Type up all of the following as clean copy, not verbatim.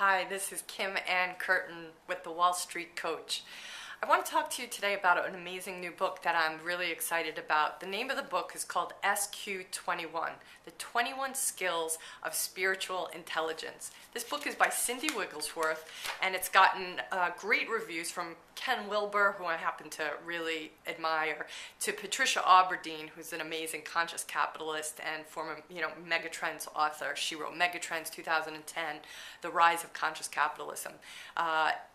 Hi, this is Ann Curtin with the Wall Street Coach. I want to talk to you today about an amazing new book that I'm really excited about. The name of the book is called SQ21, The 21 Skills of Spiritual Intelligence. This book is by Cindy Wiggleworth, and it's gotten great reviews from Ken Wilber, who I happen to really admire, to Patricia Aberdeen, who's an amazing conscious capitalist and former, Megatrends author. She wrote Megatrends 2010, The Rise of Conscious Capitalism.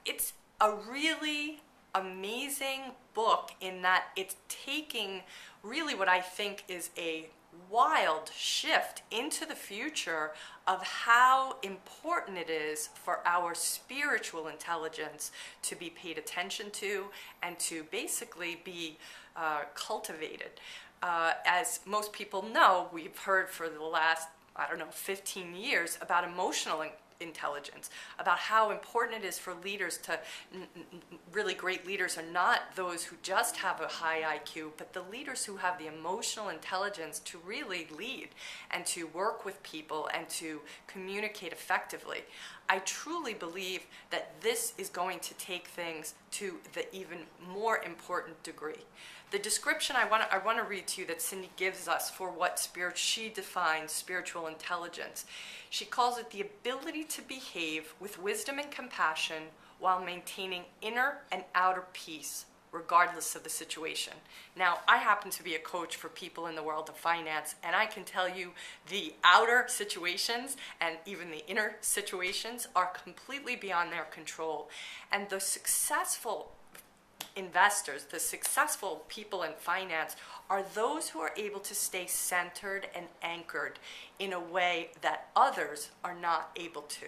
It's a really amazing book in that it's taking really what I think is a wild shift into the future of how important it is for our spiritual intelligence to be paid attention to and to basically be cultivated. As most people know, we've heard for the last 15 years about emotional intelligence, about how important it is for leaders to, really great leaders are not those who just have a high IQ, but the leaders who have the emotional intelligence to really lead and to work with people and to communicate effectively. I truly believe that this is going to take things to the even more important degree. The description I want to read to you that Cindy gives us for what she defines spiritual intelligence. She calls it the ability to behave with wisdom and compassion while maintaining inner and outer peace, regardless of the situation. Now, I happen to be a coach for people in the world of finance, and I can tell you the outer situations and even the inner situations are completely beyond their control. And the successful investors, the successful people in finance, are those who are able to stay centered and anchored in a way that others are not able to.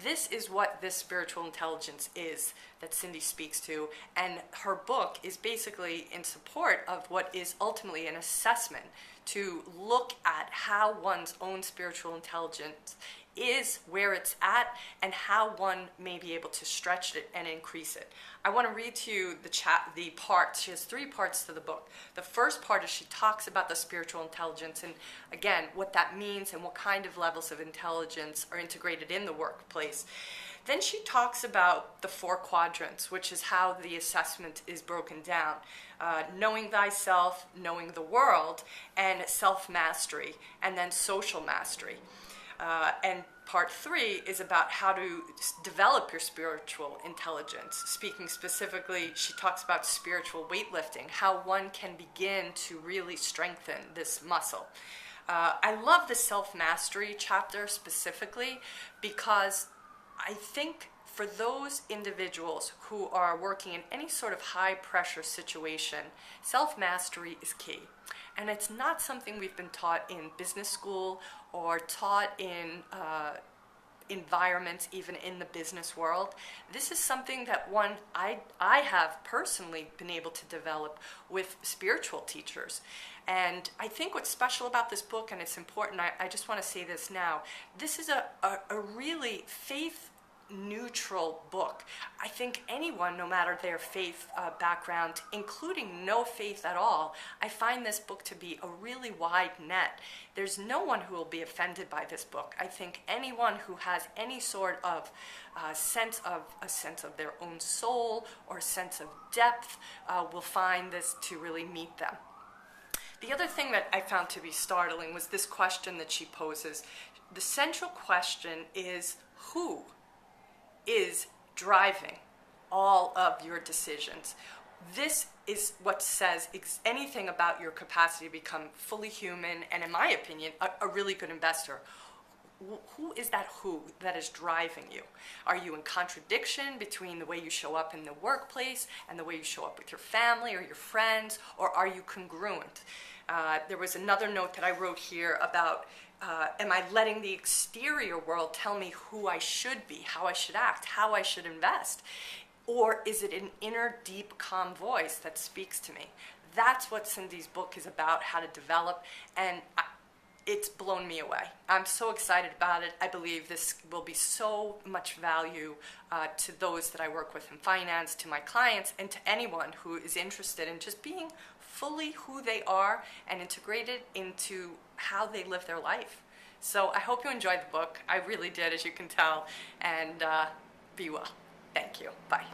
This is what this spiritual intelligence is that Cindy speaks to, and her book is basically in support of what is ultimately an assessment to look at how one's own spiritual intelligence is, where it's at, and how one may be able to stretch it and increase it. I want to read to you the parts. She has 3 parts to the book. The first part is she talks about the spiritual intelligence and, again, what that means and what kind of levels of intelligence are integrated in the workplace. Then she talks about the 4 quadrants, which is how the assessment is broken down. Knowing thyself, knowing the world, and self-mastery, and then social mastery. And part 3 is about how to develop your spiritual intelligence. Speaking specifically, she talks about spiritual weightlifting, how one can begin to really strengthen this muscle. I love the self-mastery chapter specifically because I think for those individuals who are working in any sort of high-pressure situation, self-mastery is key. And it's not something we've been taught in business school or taught in environments, even in the business world. This is something that I have personally been able to develop with spiritual teachers. And I think what's special about this book, and it's important, I just want to say this now, this is a really faith-neutral book. I think anyone, no matter their faith background, including no faith at all, I find this book to be a really wide net. There's no one who will be offended by this book. I think anyone who has any sort of sense of their own soul or sense of depth will find this to really meet them. The other thing that I found to be startling was this question that she poses. The central question is, who is driving all of your decisions? This is what says anything about your capacity to become fully human and, in my opinion, a really good investor. Who is that who that is driving you? Are you in contradiction between the way you show up in the workplace and the way you show up with your family or your friends, or are you congruent? There was another note that I wrote here about am I letting the exterior world tell me who I should be, how I should act, how I should invest? Or is it an inner, deep, calm voice that speaks to me? That's what Cindy's book is about, how to develop, and it's blown me away. I'm so excited about it. I believe this will be so much value to those that I work with in finance, to my clients, and to anyone who is interested in just being fully who they are and integrated into how they live their life. So I hope you enjoyed the book. I really did, as you can tell, and be well. Thank you. Bye.